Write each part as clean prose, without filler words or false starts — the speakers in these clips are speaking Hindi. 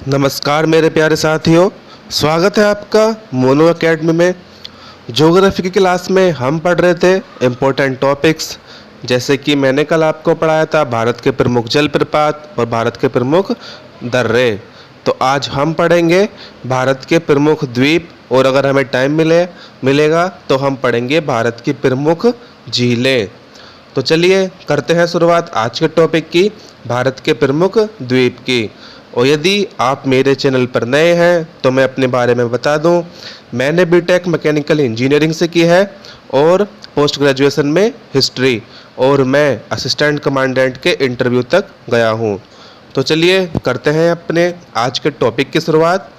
नमस्कार मेरे प्यारे साथियों, स्वागत है आपका मोनो एकेडमी में। ज्योग्राफी की क्लास में हम पढ़ रहे थे इम्पोर्टेंट टॉपिक्स, जैसे कि मैंने कल आपको पढ़ाया था भारत के प्रमुख जलप्रपात और भारत के प्रमुख दर्रे। तो आज हम पढ़ेंगे भारत के प्रमुख द्वीप, और अगर हमें टाइम मिलेगा तो हम पढ़ेंगे भारत की प्रमुख झीलें। तो चलिए करते हैं शुरुआत आज के टॉपिक की, भारत के प्रमुख द्वीप की। और यदि आप मेरे चैनल पर नए हैं तो मैं अपने बारे में बता दूं, मैंने बीटेक मैकेनिकल इंजीनियरिंग से की है और पोस्ट ग्रेजुएशन में हिस्ट्री, और मैं असिस्टेंट कमांडेंट के इंटरव्यू तक गया हूं। तो चलिए करते हैं अपने आज के टॉपिक की शुरुआत।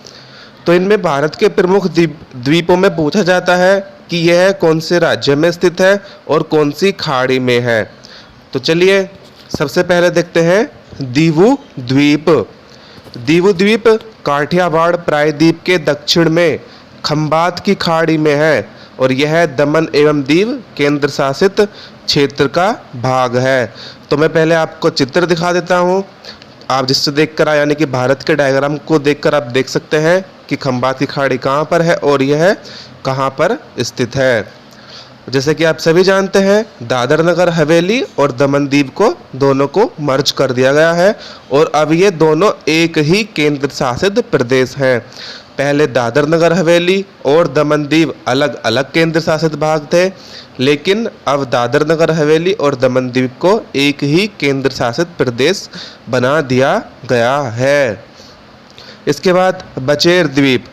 तो इनमें भारत के प्रमुख द्वीपों में पूछा जाता है कि यह कौन से राज्य में स्थित है और कौन सी खाड़ी में है। तो चलिए सबसे पहले देखते हैं दीवू द्वीप। दीवू द्वीप काठियावाड़ प्रायद्वीप के दक्षिण में खंबात की खाड़ी में है, और यह दमन एवं दीव केंद्र शासित क्षेत्र का भाग है। तो मैं पहले आपको चित्र दिखा देता हूँ, आप जिससे देखकर यानी कि भारत के डायग्राम को देखकर आप देख सकते हैं कि खंबात की खाड़ी कहाँ पर है और यह कहाँ पर स्थित है। जैसे कि आप सभी जानते हैं, दादर नगर हवेली और दमन दीव को दोनों को मर्ज कर दिया गया है, और अब ये दोनों एक ही केंद्र शासित प्रदेश हैं। पहले दादर नगर हवेली और दमन दीव अलग अलग केंद्र शासित भाग थे, लेकिन अब दादर नगर हवेली और दमन दीव को एक ही केंद्र शासित प्रदेश बना दिया गया है। इसके बाद बचेर द्वीप,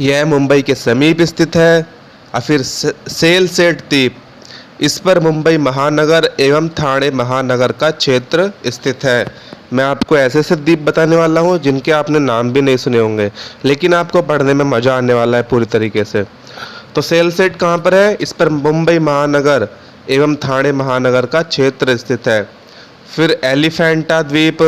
यह मुंबई के समीप स्थित है। और फिर सेलसेट द्वीप, इस पर मुंबई महानगर एवं ठाणे महानगर का क्षेत्र स्थित है। मैं आपको ऐसे ऐसे द्वीप बताने वाला हूँ जिनके आपने नाम भी नहीं सुने होंगे, लेकिन आपको पढ़ने में मज़ा आने वाला है पूरी तरीके से। तो सेलसेट कहाँ पर है? इस पर मुंबई महानगर एवं ठाणे महानगर का क्षेत्र स्थित है। फिर एलिफेंटा द्वीप,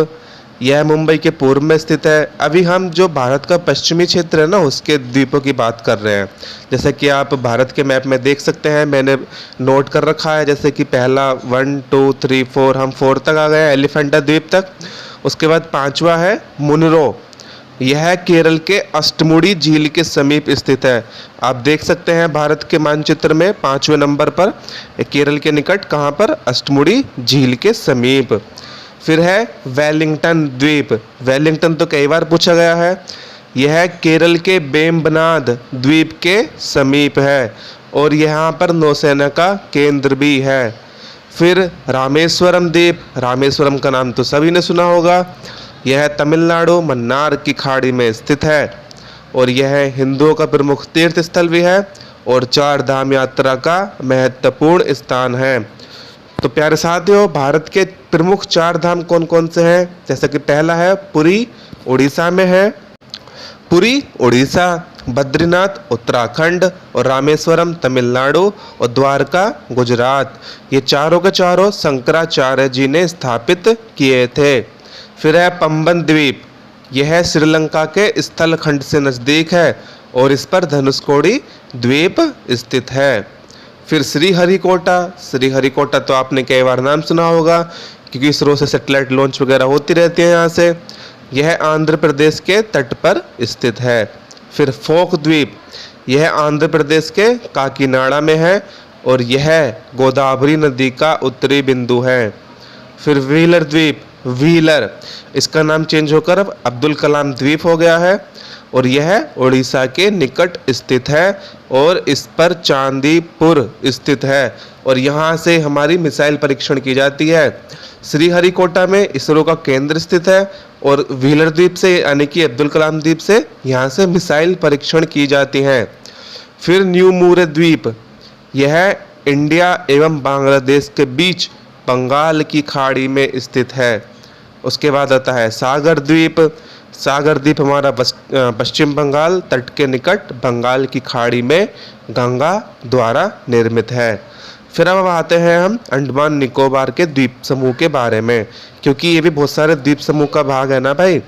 यह मुंबई के पूर्व में स्थित है। अभी हम जो भारत का पश्चिमी क्षेत्र है ना, उसके द्वीपों की बात कर रहे हैं। जैसे कि आप भारत के मैप में देख सकते हैं, मैंने नोट कर रखा है, जैसे कि पहला 1 2 3 4, हम 4 तक आ गए एलिफेंटा द्वीप तक। उसके बाद 5वां है मुनरो, यह केरल के अष्टमुड़ी झील के समीप स्थित है। आप देख सकते हैं भारत के मानचित्र में 5वें नंबर पर केरल के निकट, कहाँ पर? अष्टमुड़ी झील के समीप। फिर है वेलिंगटन द्वीप। वेलिंगटन तो कई बार पूछा गया है। यह केरल के वेम्बनाड द्वीप के समीप है, और यहाँ पर नौसेना का केंद्र भी है। फिर रामेश्वरम द्वीप, रामेश्वरम का नाम तो सभी ने सुना होगा। यह तमिलनाडु मन्नार की खाड़ी में स्थित है, और यह हिंदुओं का प्रमुख तीर्थ स्थल भी है और 4 धाम यात्रा का महत्वपूर्ण स्थान है। तो प्यारे साथियों, भारत के प्रमुख 4 धाम कौन कौन से हैं? जैसे कि पहला है पुरी, उड़ीसा में है। पुरी उड़ीसा, बद्रीनाथ उत्तराखंड, और रामेश्वरम तमिलनाडु, और द्वारका गुजरात। ये चारों के चारों शंकराचार्य जी ने स्थापित किए थे। फिर है पंबन द्वीप, यह श्रीलंका के स्थल खंड से नज़दीक है, और इस पर धनुषकोडी द्वीप स्थित है। फिर श्रीहरिकोटा, श्रीहरिकोटा तो आपने कई बार नाम सुना होगा, क्योंकि इसरो से सैटेलाइट लॉन्च वगैरह होती रहती है यहाँ से। यह आंध्र प्रदेश के तट पर स्थित है। फिर फोक द्वीप, यह आंध्र प्रदेश के काकीनाडा में है, और यह गोदावरी नदी का उत्तरी बिंदु है। फिर व्हीलर द्वीप, व्हीलर, इसका नाम चेंज होकर अब अब्दुल कलाम द्वीप हो गया है, और यह उड़ीसा के निकट स्थित है, और इस पर चांदीपुर स्थित है, और यहाँ से हमारी मिसाइल परीक्षण की जाती है। श्रीहरिकोटा में इसरो का केंद्र स्थित है, और व्हीलर द्वीप से यानी कि अब्दुल कलाम द्वीप से यहाँ से मिसाइल परीक्षण की जाती हैं। फिर न्यू मूरे द्वीप, यह इंडिया एवं बांग्लादेश के बीच बंगाल की खाड़ी में स्थित है। उसके बाद आता है सागर द्वीप। सागर द्वीप हमारा पश्चिम बंगाल तट के निकट बंगाल की खाड़ी में गंगा द्वारा निर्मित है। फिर अब आते हैं हम अंडमान निकोबार के द्वीप समूह के बारे में, क्योंकि ये भी बहुत सारे द्वीप समूह का भाग है ना भाई।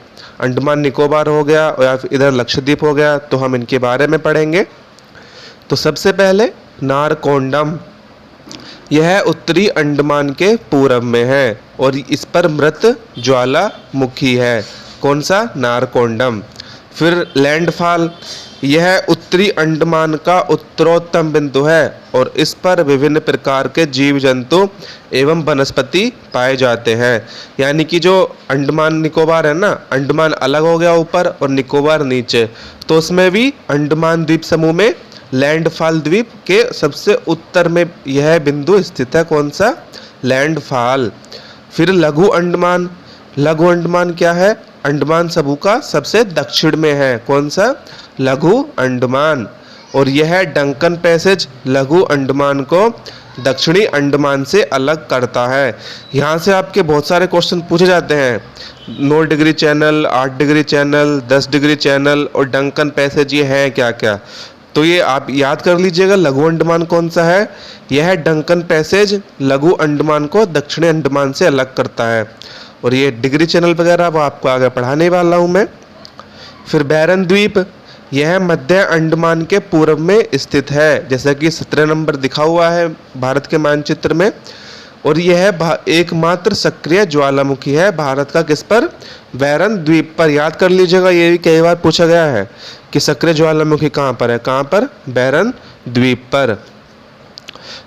अंडमान निकोबार हो गया, या फिर इधर लक्षद्वीप हो गया, तो हम इनके बारे में पढ़ेंगे। तो सबसे पहले नारकोंडम, यह उत्तरी अंडमान के पूरब में है, और इस पर मृत ज्वालामुखी है। कौन सा, नारकोंडम। फिर लैंडफॉल, यह उत्तरी अंडमान का उत्तरोत्तम बिंदु है और इस पर विभिन्न प्रकार के जीव जंतु एवं वनस्पति पाए जाते हैं। यानी कि जो अंडमान निकोबार है ना, अंडमान अलग हो गया ऊपर और निकोबार नीचे, तो उसमें भी अंडमान द्वीप समूह में लैंडफॉल द्वीप के सबसे उत्तर में यह बिंदु स्थित है। कौन सा, लैंडफॉल। फिर लघु अंडमान, लघु अंडमान क्या है, अंडमान समूह का सबसे दक्षिण में है। कौन सा, लघु अंडमान। और यह डंकन पैसेज लघु अंडमान को दक्षिणी अंडमान से अलग करता है। यहाँ से आपके बहुत सारे क्वेश्चन पूछे जाते हैं, 9 degree channel, 8 degree channel, 10 degree channel और डंकन पैसेज, ये है क्या क्या। तो ये आप याद कर लीजिएगा, लघु अंडमान कौन सा है, यह डंकन पैसेज लघु अंडमान को दक्षिणी अंडमान से अलग करता है। और ये डिग्री चैनल वगैरह वो आपको आगे पढ़ाने वाला हूँ मैं। फिर बैरन द्वीप, यह मध्य अंडमान के पूर्व में स्थित है, जैसा कि 17 नंबर दिखा हुआ है भारत के मानचित्र में। और यह एकमात्र सक्रिय ज्वालामुखी है भारत का, किस पर, बैरन द्वीप पर। याद कर लीजिएगा, ये भी कई बार पूछा गया है कि सक्रिय ज्वालामुखी कहाँ पर है, कहाँ पर, बैरन द्वीप पर।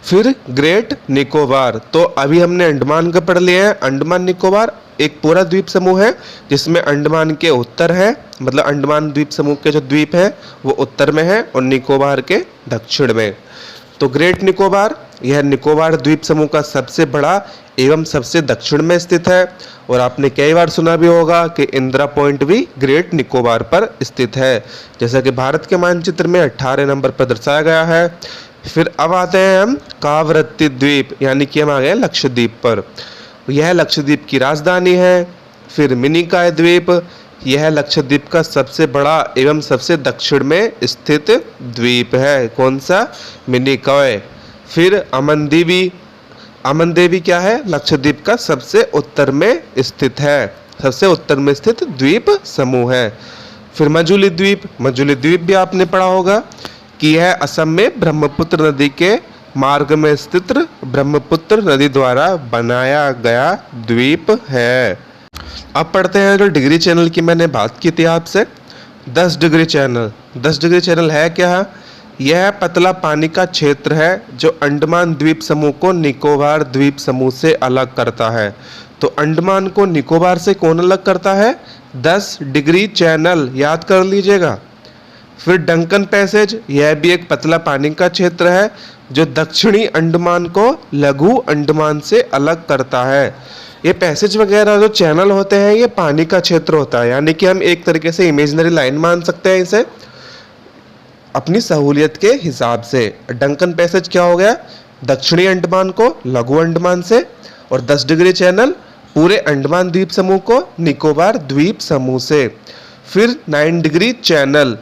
फिर ग्रेट निकोबार, तो अभी हमने अंडमान का पढ़ लिया है। अंडमान निकोबार एक पूरा द्वीप समूह है जिसमें अंडमान के उत्तर है, मतलब अंडमान द्वीप समूह के जो द्वीप है वो उत्तर में है और निकोबार के दक्षिण में। तो ग्रेट निकोबार, यह निकोबार द्वीप समूह का सबसे बड़ा एवं सबसे दक्षिण में स्थित है। और आपने कई बार सुना भी होगा कि इंदिरा पॉइंट भी ग्रेट निकोबार पर स्थित है, जैसा कि भारत के मानचित्र में 18 नंबर पर दर्शाया गया है। फिर अब आते हैं हम कावरत्ती द्वीप, यानी कि हम आ गए लक्षद्वीप पर। यह लक्षद्वीप की राजधानी है। फिर मिनिकॉय द्वीप, यह लक्षद्वीप का सबसे बड़ा एवं सबसे दक्षिण में स्थित द्वीप है। कौन सा, मिनिकॉय। फिर अमनदीवी, अमनदेवी क्या है, लक्षद्वीप का सबसे उत्तर में स्थित है, सबसे उत्तर में स्थित द्वीप समूह है। फिर मजुली द्वीप, मजुली द्वीप भी आपने पढ़ा होगा कि यह असम में ब्रह्मपुत्र नदी के मार्ग में स्थित ब्रह्मपुत्र नदी द्वारा बनाया गया द्वीप है। अब पढ़ते हैं जो डिग्री चैनल की मैंने बात की थी आपसे, 10 डिग्री चैनल। 10 डिग्री चैनल है क्या, यह पतला पानी का क्षेत्र है जो अंडमान द्वीप समूह को निकोबार द्वीप समूह से अलग करता है। तो अंडमान को निकोबार से कौन अलग करता है, 10 डिग्री चैनल, याद कर लीजिएगा। फिर डंकन पैसेज, यह भी एक पतला पानी का क्षेत्र है जो दक्षिणी अंडमान को लघु अंडमान से अलग करता है। ये पैसेज वगैरह जो चैनल होते हैं ये पानी का क्षेत्र होता है, यानी कि हम एक तरीके से इमेजिनरी लाइन मान सकते हैं इसे अपनी सहूलियत के हिसाब से। डंकन पैसेज क्या हो गया, दक्षिणी अंडमान को लघु अंडमान से, और 10 डिग्री चैनल पूरे अंडमान द्वीप समूह को निकोबार द्वीप समूह से। फिर 9 डिग्री चैनल,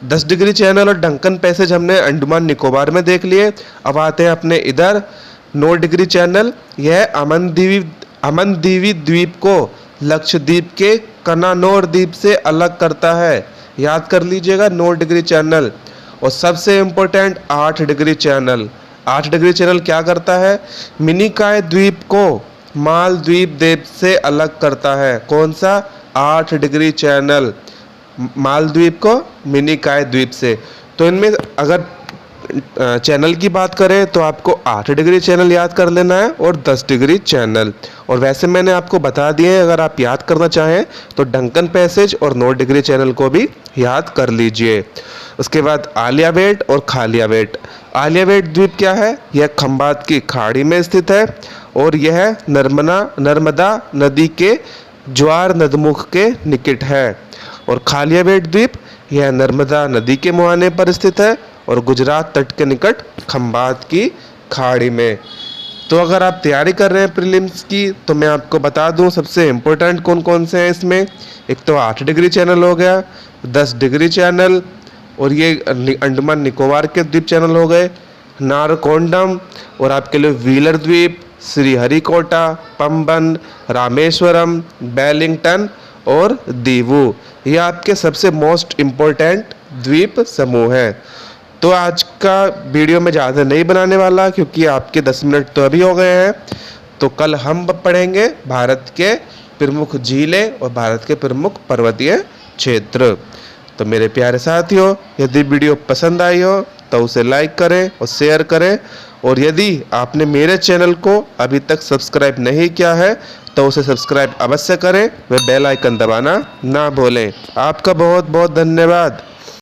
10 डिग्री चैनल और डंकन पैसेज हमने अंडमान निकोबार में देख लिए। अब आते हैं अपने इधर 9 डिग्री चैनल, यह अमनदीवी द्वीप को लक्षद्वीप के कनानौर द्वीप से अलग करता है, याद कर लीजिएगा 9 डिग्री चैनल। और सबसे important 8 degree channel, 8 degree channel क्या करता है, मिनिकॉय द्वीप को मालद्वीप द्वीप से अलग करता है। कौन सा, 8 डिग्री चैनल मालद्वीप को मिनिकॉय द्वीप से। तो इनमें अगर चैनल की बात करें तो आपको 8 डिग्री चैनल याद कर लेना है और 10 डिग्री चैनल। और वैसे मैंने आपको बता दिए हैं, अगर आप याद करना चाहें तो डंकन पैसेज और 9 डिग्री चैनल को भी याद कर लीजिए। उसके बाद आलियावेट और खालियावेट। आलियावेट द्वीप क्या है, यह खंबात की खाड़ी में स्थित है और यह नर्मदा नदी के ज्वार नदमुख के निकट है। और खालियावेट द्वीप यह नर्मदा नदी के मुहाने पर स्थित है और गुजरात तट के निकट खंबात की खाड़ी में। तो अगर आप तैयारी कर रहे हैं प्रीलिम्स की तो मैं आपको बता दूं सबसे इम्पोर्टेंट कौन कौन से हैं इसमें। एक तो 8 डिग्री चैनल हो गया, 10 डिग्री चैनल, और ये अंडमान निकोबार के द्वीप चैनल हो गए, नारकोंडम, और आपके लिए व्हीलर द्वीप, श्रीहरिकोटा, पंबन, रामेश्वरम, बेलिंगटन और दीवू, ये आपके सबसे मोस्ट इम्पोर्टेंट द्वीप समूह हैं। तो आज का वीडियो में ज़्यादा नहीं बनाने वाला क्योंकि आपके 10 मिनट तो अभी हो गए हैं। तो कल हम पढ़ेंगे भारत के प्रमुख झीलें और भारत के प्रमुख पर्वतीय क्षेत्र। तो मेरे प्यारे साथियों, यदि वीडियो पसंद आई हो तो उसे लाइक करें और शेयर करें, और यदि आपने मेरे चैनल को अभी तक सब्सक्राइब नहीं किया है तो उसे सब्सक्राइब अवश्य करें व बेल आइकन दबाना ना भूलें। आपका बहुत बहुत धन्यवाद।